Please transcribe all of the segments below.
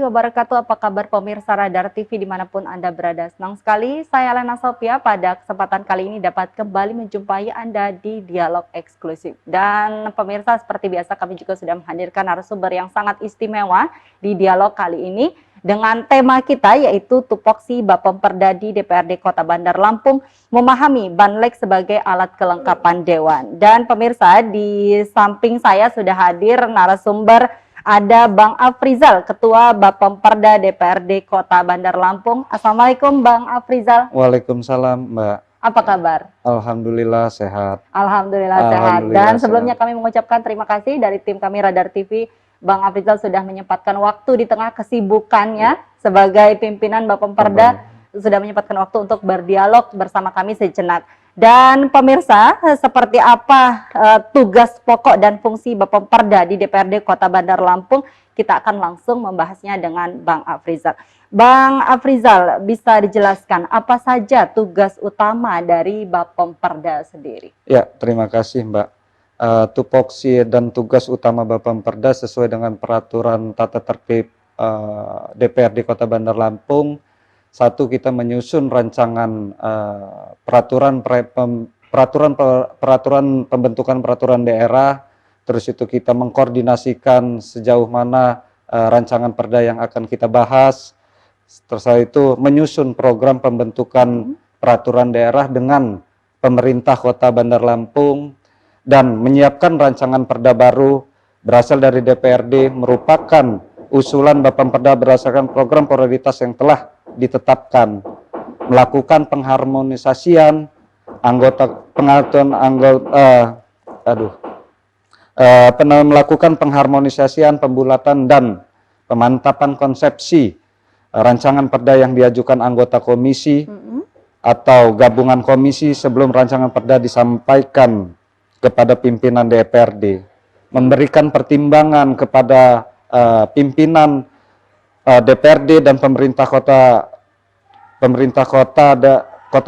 Wabarakatuh, apa kabar pemirsa Radar TV dimanapun Anda berada. Senang sekali saya Lena Sophia pada kesempatan kali ini dapat kembali menjumpai Anda di Dialog Eksklusif. Dan pemirsa, seperti biasa kami juga sudah menghadirkan narasumber yang sangat istimewa di dialog kali ini dengan tema kita yaitu tupoksi Bapemperda di DPRD Kota Bandar Lampung memahami Banlek sebagai alat kelengkapan Dewan. Dan pemirsa, di samping saya sudah hadir narasumber, ada Bang Afrizal, Ketua Bapemperda DPRD Kota Bandar Lampung. Assalamualaikum Bang Afrizal. Waalaikumsalam Mbak. Apa kabar? Alhamdulillah sehat. Alhamdulillah sehat. Dan sebelumnya kami mengucapkan terima kasih dari tim kami Radar TV. Bang Afrizal sudah menyempatkan waktu di tengah kesibukannya sebagai pimpinan Bapemperda. Sudah menyempatkan waktu untuk berdialog bersama kami sejenak. Dan pemirsa, seperti apa tugas pokok dan fungsi Bapemperda di DPRD Kota Bandar Lampung, kita akan langsung membahasnya dengan Bang Afrizal. Bang Afrizal, bisa dijelaskan apa saja tugas utama dari Bapemperda sendiri? Ya, terima kasih Mbak. Tupoksi dan tugas utama Bapemperda sesuai dengan peraturan tata tertib DPRD Kota Bandar Lampung. Satu, kita menyusun rancangan peraturan pembentukan peraturan daerah, terus itu kita mengkoordinasikan sejauh mana rancangan perda yang akan kita bahas, terus itu menyusun program pembentukan peraturan daerah dengan pemerintah Kota Bandar Lampung, dan menyiapkan rancangan perda baru berasal dari DPRD merupakan usulan Bapemperda berdasarkan program prioritas yang telah ditetapkan, melakukan pengharmonisasian melakukan pengharmonisasian, pembulatan dan pemantapan konsepsi rancangan perda yang diajukan anggota komisi atau gabungan komisi sebelum rancangan perda disampaikan kepada pimpinan DPRD, memberikan pertimbangan kepada pimpinan DPRD dan pemerintah Kota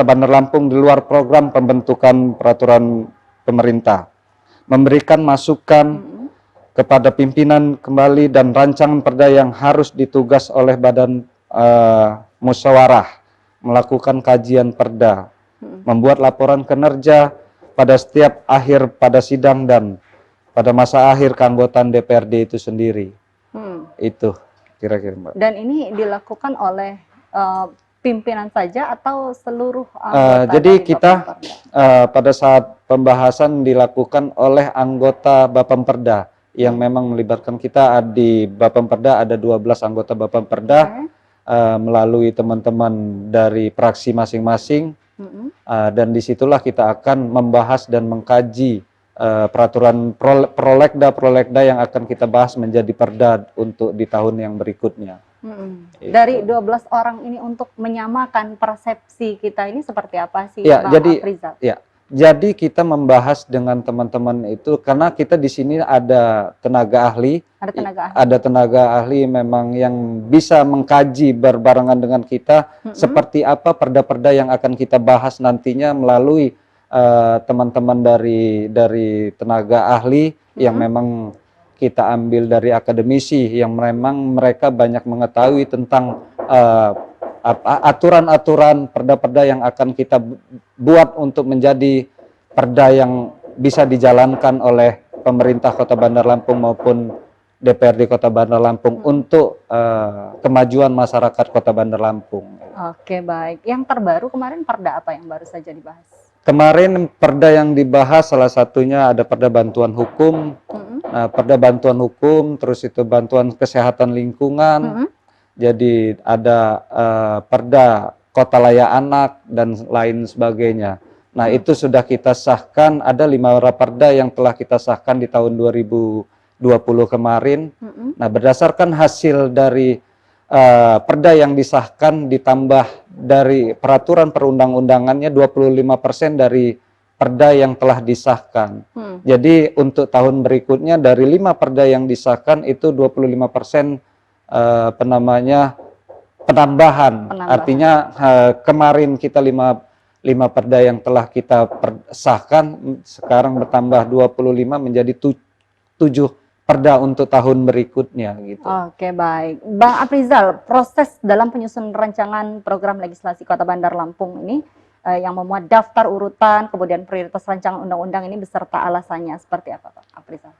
Bandar Lampung di luar program pembentukan peraturan pemerintah, memberikan masukan kepada pimpinan kembali dan rancangan perda yang harus ditugas oleh badan musyawarah, melakukan kajian perda, membuat laporan kinerja pada setiap akhir pada sidang dan pada masa akhir keanggotaan DPRD itu sendiri. Itu kira-kira Mbak. Dan ini dilakukan oleh pimpinan saja atau seluruh anggota? Jadi kita pada saat pembahasan dilakukan oleh anggota Bapemperda yang memang melibatkan kita. Di Bapemperda ada 12 anggota Bapemperda melalui teman-teman dari fraksi masing-masing, dan disitulah kita akan membahas dan mengkaji peraturan prolegda yang akan kita bahas menjadi perda untuk di tahun yang berikutnya. Dari 12 orang ini untuk menyamakan persepsi kita ini seperti apa sih, ya, Bang Afrizal? Jadi kita membahas dengan teman-teman itu karena kita di sini ada tenaga ahli. Ada tenaga ahli memang yang bisa mengkaji berbarengan dengan kita seperti apa perda-perda yang akan kita bahas nantinya melalui teman-teman dari tenaga ahli yang memang kita ambil dari akademisi yang memang mereka banyak mengetahui tentang aturan-aturan perda-perda yang akan kita buat untuk menjadi perda yang bisa dijalankan oleh pemerintah Kota Bandar Lampung maupun DPRD Kota Bandar Lampung untuk kemajuan masyarakat Kota Bandar Lampung. Oke, baik. Yang terbaru kemarin perda apa yang baru saja dibahas? Kemarin perda yang dibahas salah satunya ada perda bantuan hukum, perda bantuan hukum, terus itu bantuan kesehatan lingkungan, jadi ada perda kota layak anak dan lain sebagainya. Nah itu sudah kita sahkan, ada 5 raperda yang telah kita sahkan di tahun 2020 kemarin. Nah berdasarkan hasil dari perda yang disahkan ditambah dari peraturan perundang-undangannya 25% dari perda yang telah disahkan. Jadi untuk tahun berikutnya dari 5 perda yang disahkan itu 25% penambahan. Artinya kemarin kita 5 perda yang telah kita sahkan sekarang bertambah 25 menjadi 7 perda untuk tahun berikutnya gitu. Oke, baik. Bang Aprizal, proses dalam penyusunan rancangan program legislasi Kota Bandar Lampung ini yang memuat daftar urutan, kemudian prioritas rancangan undang-undang ini beserta alasannya seperti apa, Pak Aprizal?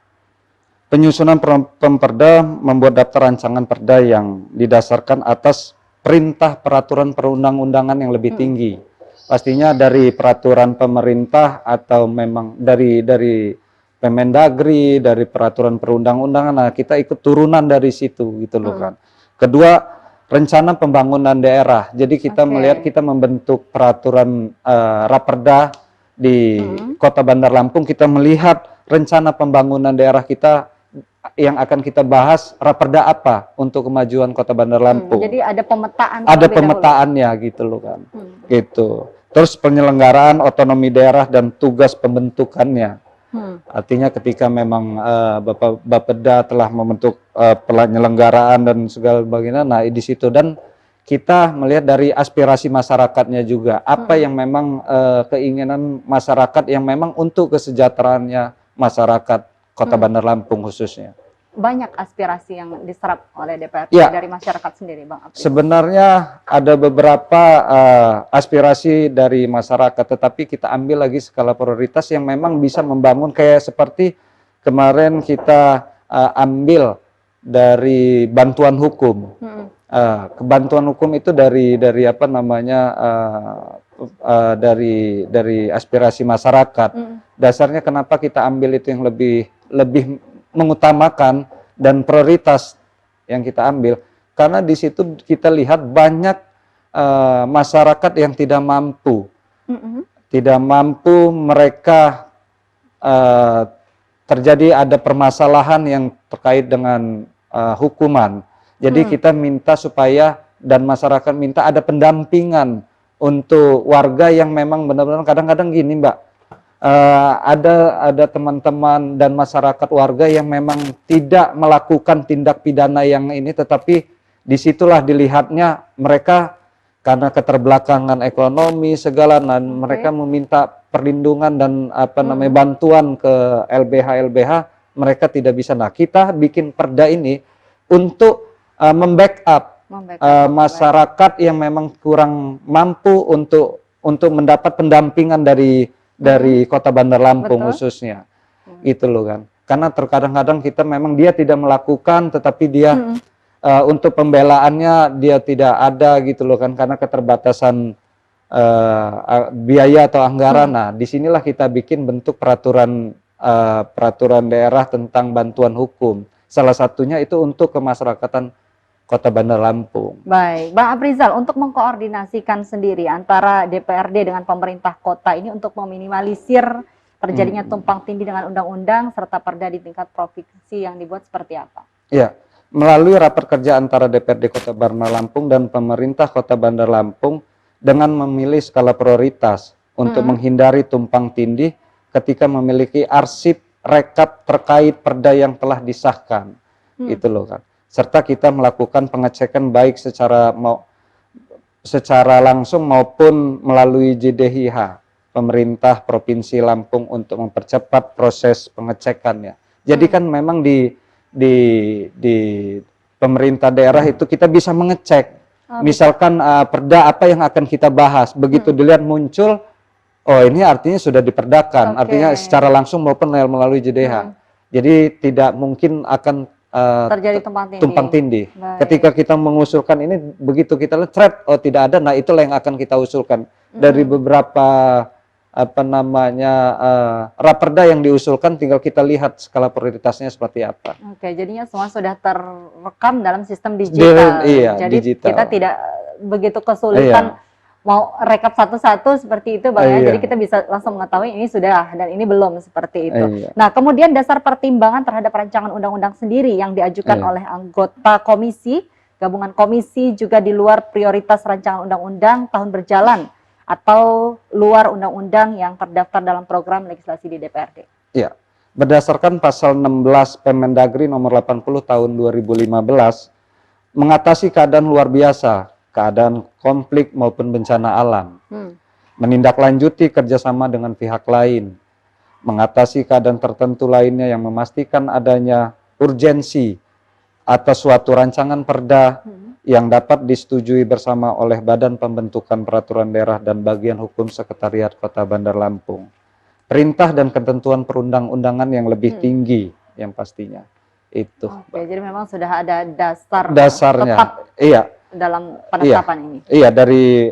Penyusunan Pemperda membuat daftar rancangan perda yang didasarkan atas perintah peraturan perundang-undangan yang lebih tinggi. Pastinya dari peraturan pemerintah atau memang dari Permendagri, dari peraturan perundang-undangan. Nah, kita ikut turunan dari situ gitu loh kan. Kedua, rencana pembangunan daerah. Jadi kita melihat kita membentuk peraturan Raperda di Kota Bandar Lampung, kita melihat rencana pembangunan daerah kita yang akan kita bahas Raperda apa untuk kemajuan Kota Bandar Lampung. Jadi ada pemetaan. Ada pemetaannya gitu loh kan. Gitu. Terus penyelenggaraan otonomi daerah dan tugas pembentukannya. Artinya ketika memang Bapeda telah membentuk penyelenggaraan dan segala bagian, nah di situ dan kita melihat dari aspirasi masyarakatnya juga apa yang memang keinginan masyarakat yang memang untuk kesejahteraannya masyarakat Kota Bandar Lampung khususnya. Banyak aspirasi yang diserap oleh DPRD dari masyarakat sendiri, Bang Aprizal. Sebenarnya ada beberapa aspirasi dari masyarakat, tetapi kita ambil lagi skala prioritas yang memang bisa membangun, kayak seperti kemarin kita ambil dari bantuan hukum. Bantuan hukum itu dari apa namanya dari aspirasi masyarakat. Dasarnya kenapa kita ambil itu yang lebih mengutamakan dan prioritas yang kita ambil, karena di situ kita lihat banyak masyarakat yang tidak mampu, mereka terjadi ada permasalahan yang terkait dengan hukuman. Jadi kita minta supaya dan masyarakat minta ada pendampingan untuk warga yang memang benar-benar kadang-kadang gini Mbak. Ada teman-teman dan masyarakat warga yang memang tidak melakukan tindak pidana yang ini, tetapi disitulah dilihatnya mereka karena keterbelakangan ekonomi segala, dan mereka meminta perlindungan dan apa namanya bantuan ke LBH, mereka tidak bisa. Nah, kita bikin perda ini untuk membackup masyarakat yang memang kurang mampu untuk mendapat pendampingan dari Kota Bandar Lampung khususnya. Itu loh kan. Karena terkadang-kadang kita memang dia tidak melakukan, tetapi dia untuk pembelaannya dia tidak ada gitu loh kan, karena keterbatasan biaya atau anggaran. Nah, disinilah kita bikin bentuk peraturan daerah tentang bantuan hukum. Salah satunya itu untuk kemasyarakatan Kota Bandar Lampung. Baik, Bang Aprizal, untuk mengkoordinasikan sendiri antara DPRD dengan pemerintah kota ini untuk meminimalisir terjadinya tumpang tindih dengan undang-undang serta perda di tingkat provinsi yang dibuat seperti apa? Ya, melalui rapat kerja antara DPRD Kota Bandar Lampung dan pemerintah Kota Bandar Lampung dengan memilih skala prioritas untuk menghindari tumpang tindih ketika memiliki arsip rekap terkait perda yang telah disahkan. Itu loh kan. Serta kita melakukan pengecekan baik secara langsung maupun melalui JDIH pemerintah Provinsi Lampung untuk mempercepat proses pengecekannya. Jadi kan memang di pemerintah daerah itu kita bisa mengecek, misalkan perda apa yang akan kita bahas, begitu dilihat muncul, oh ini artinya sudah diperdakan, artinya secara langsung maupun melalui JDIH. Jadi tidak mungkin akan terjadi tumpang tindih. Ketika kita mengusulkan ini, begitu kita lihat oh tidak ada, nah itulah yang akan kita usulkan. Dari beberapa apa namanya raperda yang diusulkan, tinggal kita lihat skala prioritasnya seperti apa. Oke, jadinya semua sudah terekam dalam sistem digital. Jadi digital. Kita tidak begitu kesulitan mau rekap satu-satu seperti itu Bang ya. Jadi kita bisa langsung mengetahui ini sudah dan ini belum seperti itu. Nah, kemudian dasar pertimbangan terhadap rancangan undang-undang sendiri yang diajukan oleh anggota komisi, gabungan komisi juga di luar prioritas rancangan undang-undang tahun berjalan atau luar undang-undang yang terdaftar dalam program legislasi di DPRD. Iya. Berdasarkan pasal 16 Permendagri nomor 80 tahun 2015 mengatasi keadaan luar biasa, keadaan konflik maupun bencana alam, menindaklanjuti kerjasama dengan pihak lain, mengatasi keadaan tertentu lainnya yang memastikan adanya urgensi atas suatu rancangan perda yang dapat disetujui bersama oleh Badan Pembentukan Peraturan Daerah dan Bagian Hukum Sekretariat Kota Bandar Lampung. Perintah dan ketentuan perundang-undangan yang lebih tinggi yang pastinya. Itu. Oke, jadi memang sudah ada dasarnya. tetap Iya. dalam penetapan ini. Iya, dari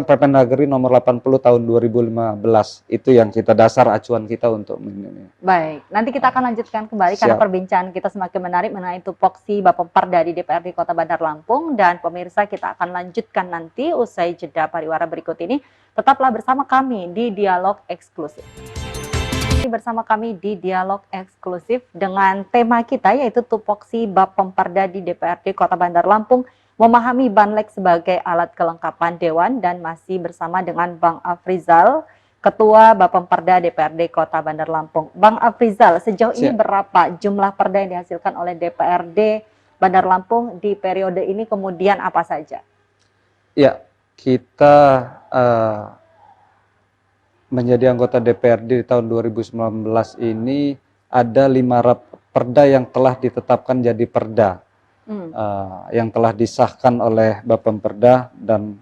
Permendagri nomor 80 tahun 2015 itu yang kita dasar acuan kita untuk ini. Baik, nanti kita akan lanjutkan kembali karena perbincangan kita semakin menarik mengenai tupoksi Bapemperda di DPRD Kota Bandar Lampung, dan pemirsa kita akan lanjutkan nanti usai jeda pariwara berikut ini. Tetaplah bersama kami di Dialog Eksklusif. Bersama kami di Dialog Eksklusif dengan tema kita yaitu tupoksi Bapemperda di DPRD Kota Bandar Lampung, memahami Banlek sebagai alat kelengkapan Dewan, dan masih bersama dengan Bang Afrizal, Ketua Bapemperda DPRD Kota Bandar Lampung. Bang Afrizal, sejauh ini berapa jumlah perda yang dihasilkan oleh DPRD Bandar Lampung di periode ini, kemudian apa saja? Ya, kita menjadi anggota DPRD di tahun 2019 ini ada 5 perda yang telah ditetapkan jadi perda. Yang telah disahkan oleh Bapemperda dan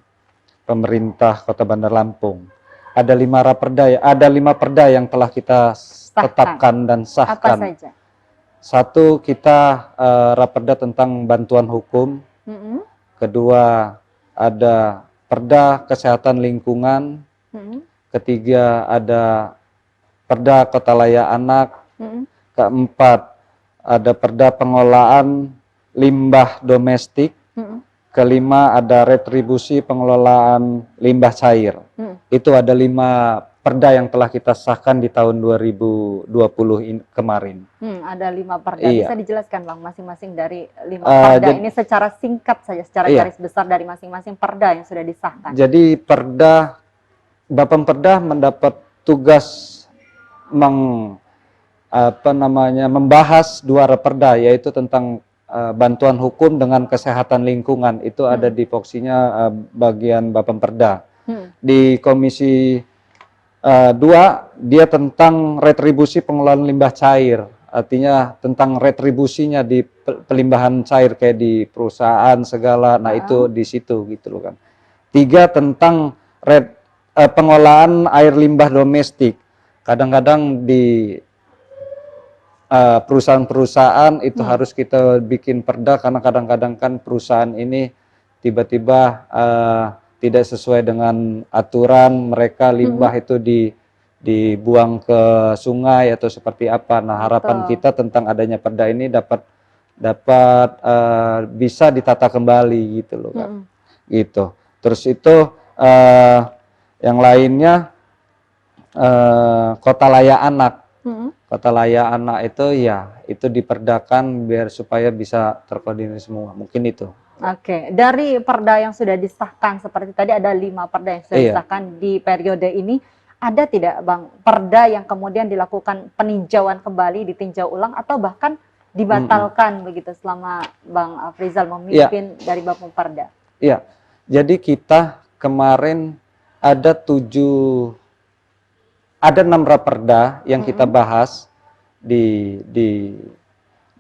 pemerintah Kota Bandar Lampung. Ada 5 perda yang telah kita tetapkan dan sahkan. Apa saja? Satu, kita raperda tentang bantuan hukum. Kedua, ada perda kesehatan lingkungan. Ketiga, ada perda kota layak anak. Keempat, ada perda pengolahan limbah domestik. Kelima, ada retribusi pengelolaan limbah cair. Itu ada 5 perda yang telah kita sahkan di tahun 2020 kemarin. Ada 5 perda. Bisa dijelaskan Bang masing-masing dari 5 perda ini secara singkat saja, secara garis besar dari masing-masing perda yang sudah disahkan. Jadi Bapemperda mendapat tugas membahas 2 raperda, yaitu tentang bantuan hukum dengan kesehatan lingkungan. Itu ada di voksinya bagian Bapemperda. Di komisi 2 dia tentang retribusi pengelolaan limbah cair, artinya tentang retribusinya di pelimbahan cair kayak di perusahaan segala. Nah itu di situ gitu loh kan. 3 tentang pengolahan air limbah domestik. Kadang-kadang di perusahaan-perusahaan itu harus kita bikin perda, karena kadang-kadang kan perusahaan ini tiba-tiba tidak sesuai dengan aturan mereka, limbah itu dibuang ke sungai atau seperti apa. Nah harapan kita tentang adanya perda ini dapat bisa ditata kembali gitu loh kan. Gitu. Terus itu yang lainnya kota layak anak. Kota layak anak itu diperdakan biar supaya bisa terkoordinir semua. Mungkin itu. Oke, dari perda yang sudah disahkan seperti tadi ada 5 perda yang sudah disahkan di periode ini, ada tidak Bang perda yang kemudian dilakukan peninjauan kembali, ditinjau ulang atau bahkan dibatalkan begitu selama Bang Afrizal memimpin dari Bapemperda? Iya. Jadi kita kemarin ada 6 raperda yang kita bahas di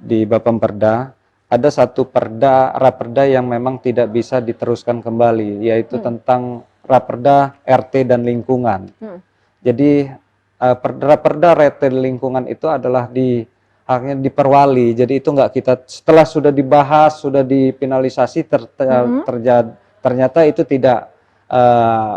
Bapemperda. Ada 1 raperda yang memang tidak bisa diteruskan kembali, yaitu tentang raperda RT dan lingkungan. Jadi raperda RT dan lingkungan itu adalah haknya di Perwali. Jadi itu enggak kita, setelah sudah dibahas, sudah dipinalisasi, ternyata itu tidak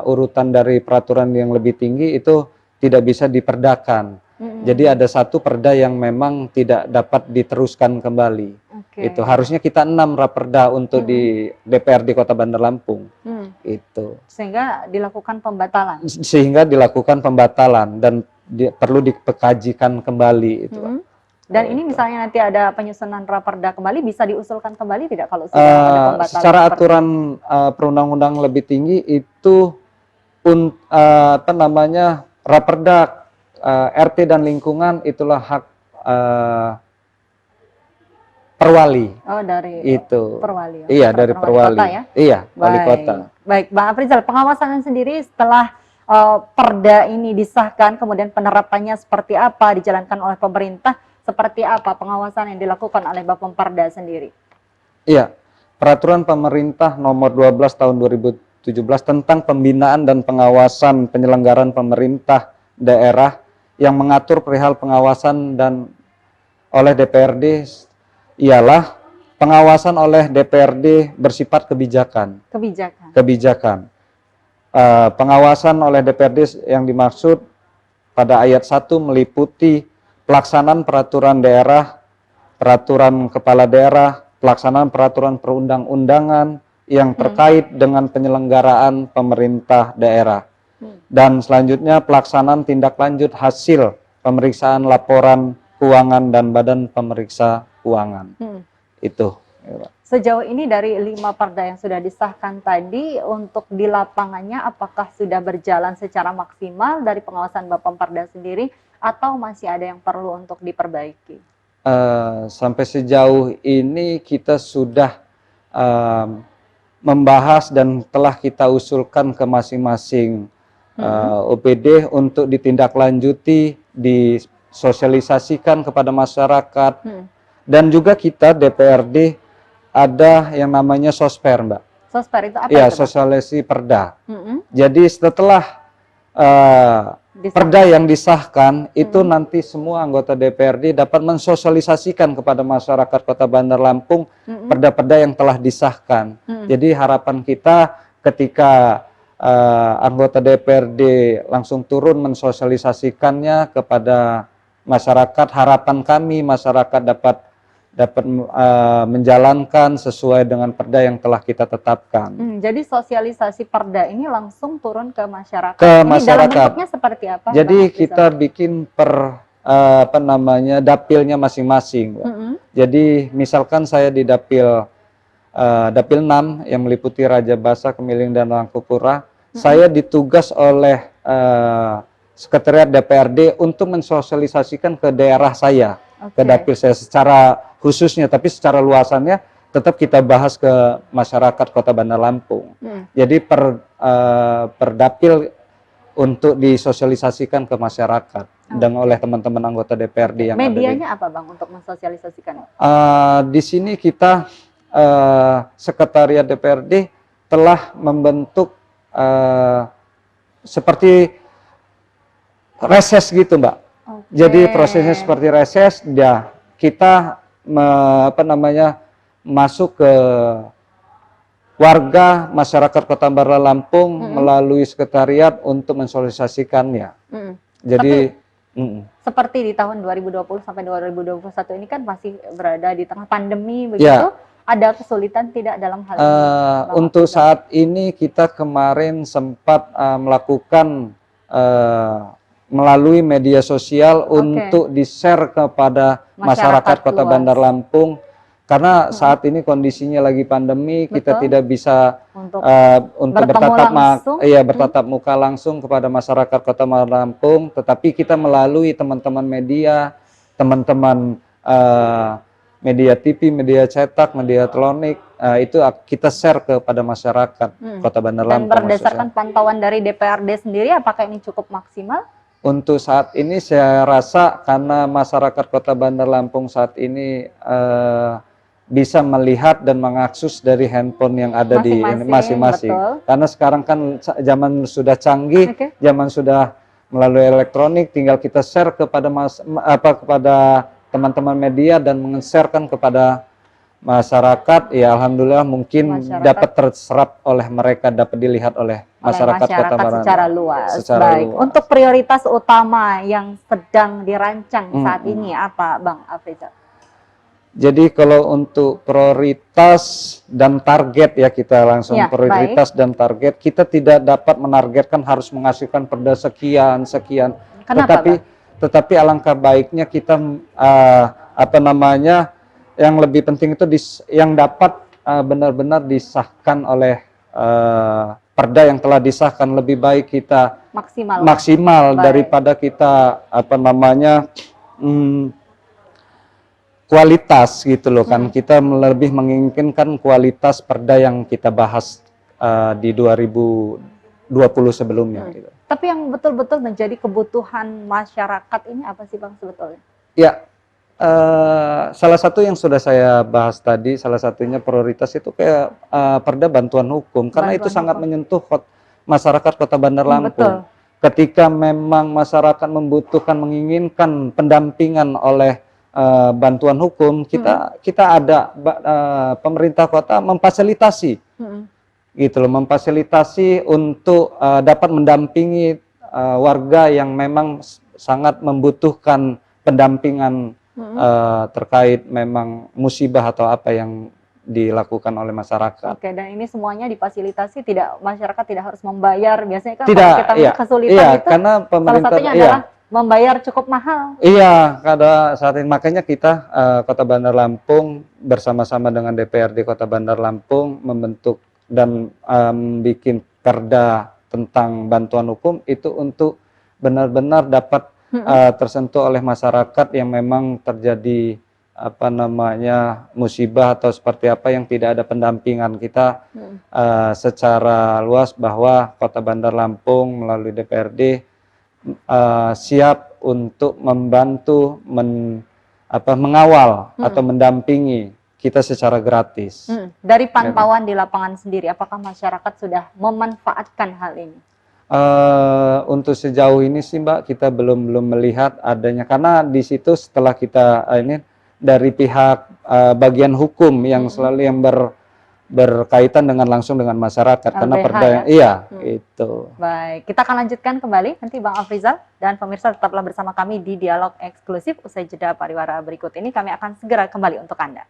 urutan dari peraturan yang lebih tinggi, itu tidak bisa diperdakan. Jadi ada 1 perda yang memang tidak dapat diteruskan kembali. Itu harusnya kita 6 raperda untuk di DPRD Kota Bandar Lampung. Itu. Sehingga dilakukan pembatalan. Dan perlu dikajikan kembali itu. Dan ini misalnya nanti ada penyusunan raperda kembali, bisa diusulkan kembali tidak kalau sudah ada pembatalan? Secara aturan perundang-undang lebih tinggi itu raperda RT dan lingkungan itulah hak Perwali. Oh, dari itu. Perwali. Iya, dari Perwali. Kota, ya? Iya, wali kota. Baik, Bang Afrizal, pengawasan sendiri setelah perda ini disahkan, kemudian penerapannya seperti apa dijalankan oleh pemerintah, Seperti apa pengawasan yang dilakukan oleh Bapemperda sendiri? Iya, Peraturan Pemerintah Nomor 12 Tahun 2017 tentang pembinaan dan pengawasan penyelenggaraan pemerintah daerah yang mengatur perihal pengawasan dan oleh DPRD ialah pengawasan oleh DPRD bersifat kebijakan. Kebijakan. Pengawasan oleh DPRD yang dimaksud pada ayat 1 meliputi pelaksanaan peraturan daerah, peraturan kepala daerah, pelaksanaan peraturan perundang-undangan yang terkait dengan penyelenggaraan pemerintah daerah. Dan selanjutnya pelaksanaan tindak lanjut hasil pemeriksaan laporan keuangan dan badan pemeriksa keuangan. Itu. Sejauh ini dari 5 perda yang sudah disahkan tadi, untuk di lapangannya apakah sudah berjalan secara maksimal dari pengawasan Bapemperda sendiri atau masih ada yang perlu untuk diperbaiki? Sampai sejauh ini kita sudah membahas dan telah kita usulkan ke masing-masing OPD untuk ditindaklanjuti, disosialisasikan kepada masyarakat, dan juga kita DPRD ada yang namanya sosper, Mbak. Sosper itu apa? Ya, itu, sosialisasi perda. Jadi setelah perda yang disahkan itu nanti semua anggota DPRD dapat mensosialisasikan kepada masyarakat Kota Bandar Lampung perda-perda yang telah disahkan. Jadi harapan kita ketika anggota DPRD langsung turun mensosialisasikannya kepada masyarakat, harapan kami masyarakat dapat menjalankan sesuai dengan perda yang telah kita tetapkan. Jadi sosialisasi perda ini langsung turun ke masyarakat. Ke ini masyarakat. dalam bentuknya seperti apa? Jadi kita bikin dapilnya masing-masing. Jadi misalkan saya di dapil 6 yang meliputi Raja Basa, Kemiling dan Langkupura, saya ditugas oleh Sekretariat DPRD untuk mensosialisasikan ke daerah saya, ke dapil saya secara khususnya, tapi secara luasannya tetap kita bahas ke masyarakat Kota Bandar Lampung. Jadi per dapil untuk disosialisasikan ke masyarakat dan oleh teman-teman anggota DPRD yang medianya apa Bang untuk mensosialisasikan? Di sini kita Sekretariat DPRD telah membentuk seperti reses gitu, Mbak. Jadi prosesnya seperti reses, ya kita masuk ke warga masyarakat Kota Bandar Lampung melalui sekretariat untuk mensosialisasikannya. Jadi seperti di tahun 2020 sampai 2021 ini kan masih berada di tengah pandemi begitu, ada kesulitan tidak dalam hal ini? Untuk saat ini kita kemarin sempat melakukan melalui media sosial untuk di-share kepada masyarakat Kota Bandar Lampung, karena saat ini kondisinya lagi pandemi, kita tidak bisa untuk bertatap muka langsung kepada masyarakat Kota Bandar Lampung, tetapi kita melalui teman-teman media, teman-teman media TV, media cetak, media elektronik, itu kita share kepada masyarakat Kota Bandar Lampung. Dan berdasarkan pantauan dari DPRD sendiri, apakah ini cukup maksimal? Untuk saat ini saya rasa karena masyarakat Kota Bandar Lampung saat ini bisa melihat dan mengakses dari handphone yang ada di masing-masing. Karena sekarang kan zaman sudah canggih, zaman sudah melalui elektronik, tinggal kita share kepada kepada teman-teman media dan men-sharekan kepada masyarakat. Ya alhamdulillah mungkin dapat terserap oleh mereka, dapat dilihat oleh masyarakat Kota Bandar secara luas. Baik. Untuk prioritas utama yang sedang dirancang saat ini apa, Bang Afrizal? Jadi kalau untuk prioritas dan target ya kita langsung prioritas dan target, kita tidak dapat menargetkan harus menghasilkan perda sekian. Kenapa, tetapi alangkah baiknya kita yang lebih penting itu yang dapat benar-benar disahkan oleh perda yang telah disahkan, lebih baik kita maksimal daripada kita kualitas gitu loh kan. Kita lebih menginginkan kualitas perda yang kita bahas di 2020 sebelumnya gitu. Tapi yang betul-betul menjadi kebutuhan masyarakat ini apa sih Bang sebetulnya? Ya, Salah satu yang sudah saya bahas tadi, salah satunya prioritas itu kayak perda bantuan hukum, karena itu Bantuan sangat hukum. menyentuh masyarakat Kota Bandar Betul. Lampung. Ketika memang masyarakat membutuhkan, menginginkan pendampingan oleh bantuan hukum, kita ada pemerintah kota memfasilitasi, gitu loh, memfasilitasi untuk dapat mendampingi warga yang memang sangat membutuhkan pendampingan terkait memang musibah atau apa yang dilakukan oleh masyarakat. Oke, dan ini semuanya difasilitasi, tidak, masyarakat tidak harus membayar. Biasanya kan Tidak, kalau kita iya, kesulitan iya, itu karena salah pemerintah, satunya iya, adalah membayar cukup mahal. iya, pada saat ini makanya kita Kota Bandar Lampung bersama-sama dengan DPRD Kota Bandar Lampung membentuk dan bikin perda tentang bantuan hukum itu untuk benar-benar dapat tersentuh oleh masyarakat yang memang terjadi apa namanya musibah atau seperti apa yang tidak ada pendampingan. Kita secara luas bahwa Kota Bandar Lampung melalui DPRD siap untuk membantu mengawal atau mendampingi kita secara gratis. Dari pantauan di lapangan sendiri, apakah masyarakat sudah memanfaatkan hal ini? Untuk sejauh ini sih Mbak, kita belum melihat adanya, karena di situ setelah kita ini dari pihak bagian hukum yang selalu yang berkaitan dengan langsung dengan masyarakat, karena LBH perda ya? iya itu. Baik, kita akan lanjutkan kembali nanti Bang Afrizal, dan pemirsa tetaplah bersama kami di Dialog Eksklusif. Usai jeda pariwara berikut ini kami akan segera kembali untuk Anda.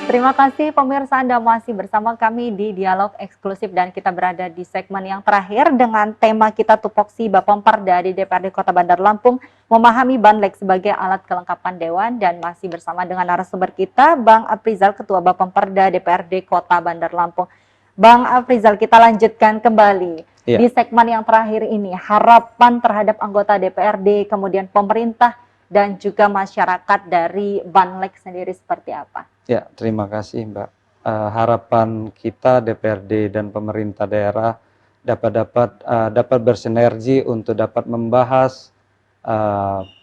Terima kasih pemirsa, Anda masih bersama kami di Dialog Eksklusif dan kita berada di segmen yang terakhir dengan tema kita tupoksi Bapemperda di DPRD Kota Bandar Lampung, memahami Banlek sebagai alat kelengkapan Dewan, dan masih bersama dengan narasumber kita Bang Afrizal, Ketua Bapemperda DPRD Kota Bandar Lampung. Bang Afrizal, kita lanjutkan kembali di segmen yang terakhir ini, harapan terhadap anggota DPRD, kemudian pemerintah dan juga masyarakat dari Banlek sendiri seperti apa? Ya, terima kasih Mbak. Harapan kita DPRD dan pemerintah daerah dapat bersinergi untuk dapat membahas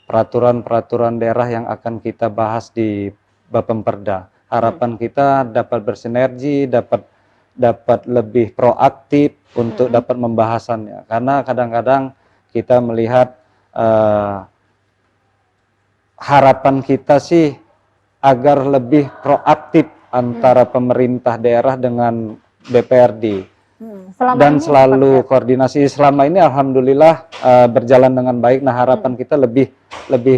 peraturan-peraturan daerah yang akan kita bahas di Bapemperda. Harapan kita dapat bersinergi, dapat lebih proaktif untuk dapat membahasannya. Karena kadang-kadang kita melihat harapan kita sih agar lebih proaktif antara pemerintah daerah dengan DPRD. Dan selalu koordinasi. Selama ini alhamdulillah berjalan dengan baik. Nah, harapan kita lebih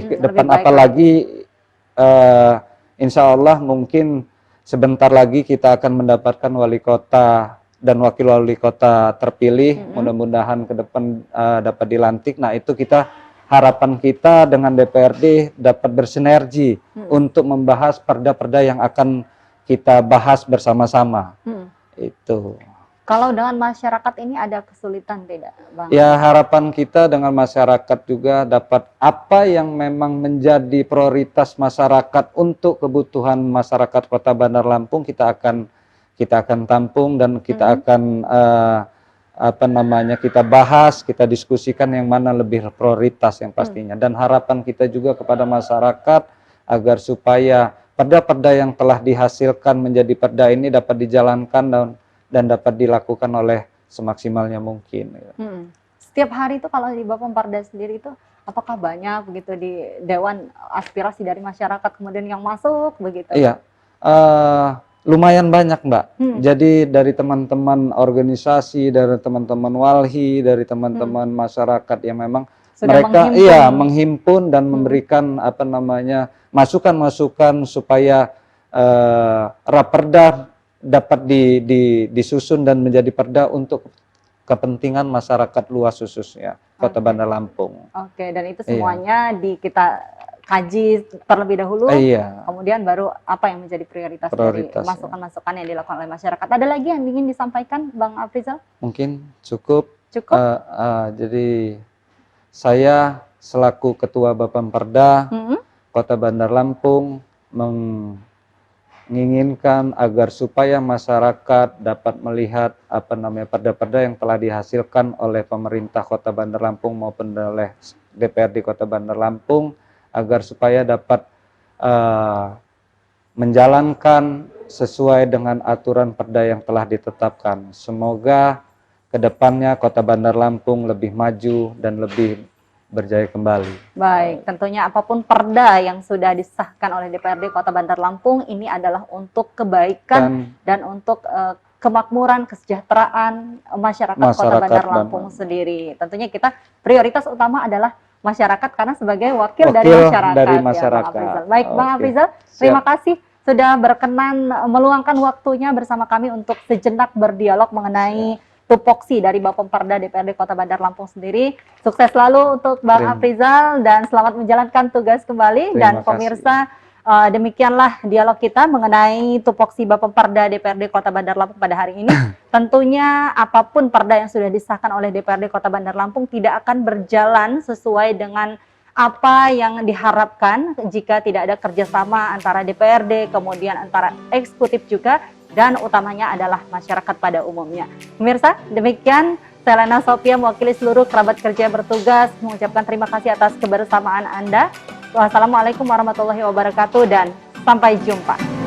ke depan, apalagi insya Allah mungkin sebentar lagi kita akan mendapatkan wali kota dan wakil wali kota terpilih. Mudah-mudahan ke depan dapat dilantik. Nah, itu harapan kita dengan DPRD dapat bersinergi untuk membahas perda-perda yang akan kita bahas bersama-sama. Itu. Kalau dengan masyarakat ini ada kesulitan tidak, Bang? Ya, harapan kita dengan masyarakat juga dapat apa yang memang menjadi prioritas masyarakat untuk kebutuhan masyarakat Kota Bandar Lampung, kita akan tampung dan kita akan kita bahas, kita diskusikan yang mana lebih prioritas yang pastinya. Dan harapan kita juga kepada masyarakat agar supaya perda-perda yang telah dihasilkan menjadi perda ini dapat dijalankan dan dapat dilakukan oleh semaksimalnya mungkin. Setiap hari itu kalau di Bapemperda sendiri itu apakah banyak begitu di Dewan aspirasi dari masyarakat kemudian yang masuk begitu? Iya, lumayan banyak Mbak. Jadi dari teman-teman organisasi, dari teman-teman walhi, dari teman-teman masyarakat yang memang sudah mereka menghimpun dan memberikan masukan-masukan supaya raperda dapat disusun dan menjadi perda untuk kepentingan masyarakat luas khususnya Kota Bandar Lampung. Oke, dan itu Iya. semuanya kita kaji terlebih dahulu, Iya, kemudian baru apa yang menjadi prioritas dari Prioritas, ya. masukan-masukan yang dilakukan oleh masyarakat. Ada lagi yang ingin disampaikan, Bang Afrizal? mungkin cukup. Cukup? Jadi saya selaku Ketua Bapemperda Mm-mm. Kota Bandar Lampung menginginkan agar supaya masyarakat dapat melihat perda-perda yang telah dihasilkan oleh pemerintah Kota Bandar Lampung maupun oleh DPRD Kota Bandar Lampung, agar supaya dapat menjalankan sesuai dengan aturan perda yang telah ditetapkan. Semoga kedepannya Kota Bandar Lampung lebih maju dan lebih berjaya kembali. Baik, tentunya apapun perda yang sudah disahkan oleh DPRD Kota Bandar Lampung ini adalah untuk kebaikan dan untuk kemakmuran, kesejahteraan masyarakat Kota Bandar Lampung sendiri. Tentunya kita prioritas utama adalah masyarakat karena sebagai wakil dari masyarakat. Ya, Bang Afrizal. Baik, Bang Afrizal, terima kasih sudah berkenan meluangkan waktunya bersama kami untuk sejenak berdialog mengenai tupoksi dari Bapemperda DPRD Kota Bandar Lampung sendiri. Sukses selalu untuk Bang Afrizal dan selamat menjalankan tugas kembali. Dan pemirsa, demikianlah dialog kita mengenai tupoksi Bapemperda DPRD Kota Bandar Lampung pada hari ini. Tentunya apapun perda yang sudah disahkan oleh DPRD Kota Bandar Lampung tidak akan berjalan sesuai dengan apa yang diharapkan jika tidak ada kerjasama antara DPRD, kemudian antara eksekutif juga, dan utamanya adalah masyarakat pada umumnya. Pemirsa, demikian saya Lena Sophia mewakili seluruh kerabat kerja yang bertugas mengucapkan terima kasih atas kebersamaan Anda. Wassalamualaikum warahmatullahi wabarakatuh dan sampai jumpa.